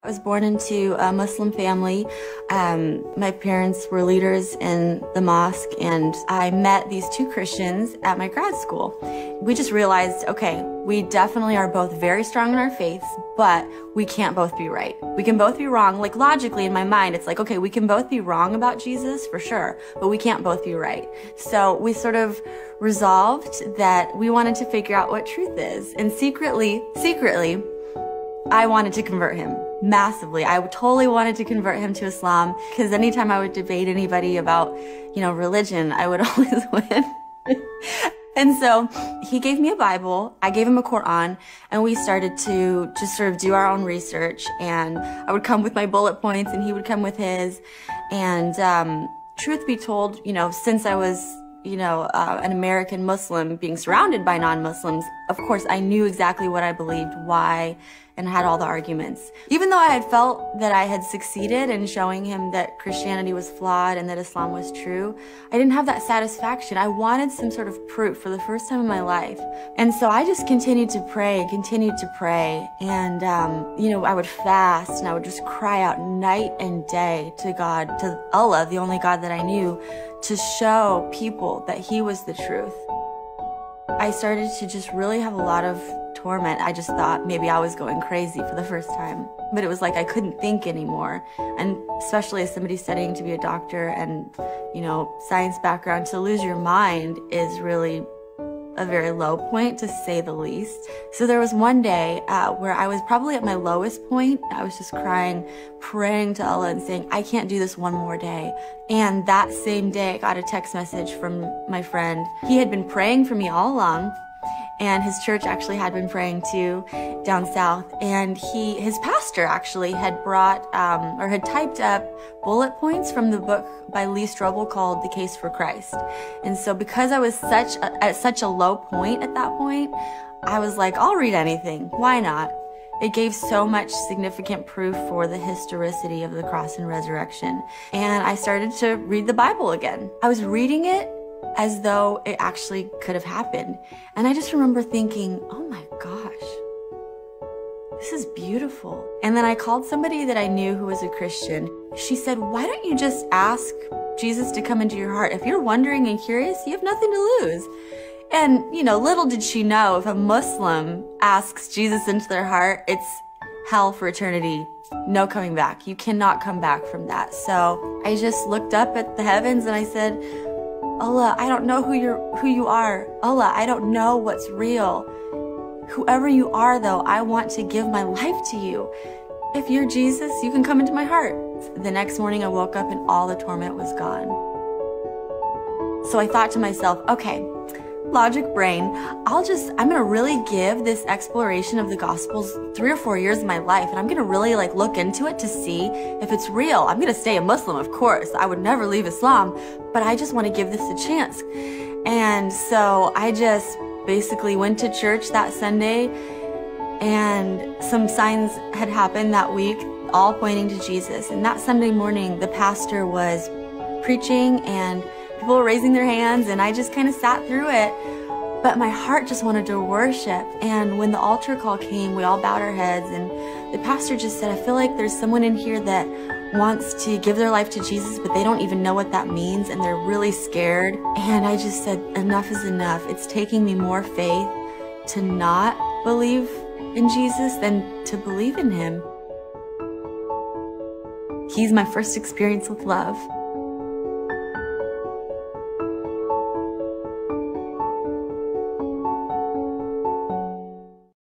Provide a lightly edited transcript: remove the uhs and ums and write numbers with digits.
I was born into a Muslim family. My parents were leaders in the mosque, and I met these two Christians at my grad school. We just realized, okay, we definitely are both very strong in our faiths, but we can't both be right. We can both be wrong. Like logically in my mind, it's like, okay, we can both be wrong about Jesus for sure, but we can't both be right. So we sort of resolved that we wanted to figure out what truth is. And secretly, I wanted to convert him massively. I totally wanted to convert him to Islam, because anytime I would debate anybody about, religion, I would always win. And so he gave me a Bible, I gave him a Quran, and we started to just sort of do our own research. And I would come with my bullet points and he would come with his. And truth be told, since I was an American Muslim being surrounded by non-Muslims, of course, I knew exactly what I believed, why, and had all the arguments. Even though I had felt that I had succeeded in showing him that Christianity was flawed and that Islam was true, I didn't have that satisfaction. I wanted some sort of proof for the first time in my life. And so I just continued to pray. And, I would fast and I would just cry out night and day to God, to Allah, the only God that I knew, to show people that he was the truth. I started to just really have a lot of torment. I just thought maybe I was going crazy for the first time. But it was like I couldn't think anymore. And especially as somebody studying to be a doctor and, science background, to lose your mind is really a very low point, to say the least. So there was one day where I was probably at my lowest point. I was just crying, praying to Allah and saying, I can't do this one more day. And that same day, I got a text message from my friend. He had been praying for me all along, and his church actually had been praying too down south. And his pastor actually had brought, or had typed up bullet points from the book by Lee Strobel called The Case for Christ. And so because I was at such a low point at that point, I was like, I'll read anything. Why not? It gave so much significant proof for the historicity of the cross and resurrection. And I started to read the Bible again. I was reading it as though it actually could have happened. And I just remember thinking, oh my gosh, this is beautiful. And then I called somebody that I knew who was a Christian. She said, why don't you just ask Jesus to come into your heart? If you're wondering and curious, you have nothing to lose. And, little did she know, if a Muslim asks Jesus into their heart, it's hell for eternity. No coming back. You cannot come back from that. So I just looked up at the heavens and I said, Allah, I don't know who you are. Allah, I don't know what's real. Whoever you are, though, I want to give my life to you. If you're Jesus, you can come into my heart. The next morning I woke up and all the torment was gone. So I thought to myself, okay, logic brain, I'm gonna really give this exploration of the Gospels 3 or 4 years of my life, and I'm gonna really look into it to see if it's real. I'm gonna stay a Muslim, of course. I would never leave Islam, but I just want to give this a chance. And so I just basically went to church that Sunday, and some signs had happened that week, all pointing to Jesus. And that Sunday morning, the pastor was preaching and people were raising their hands, and I just kind of sat through it. But my heart just wanted to worship. And when the altar call came, we all bowed our heads, and the pastor just said, I feel like there's someone in here that wants to give their life to Jesus, but they don't even know what that means, and they're really scared. And I just said, enough is enough. It's taking me more faith to not believe in Jesus than to believe in him. He's my first experience with love.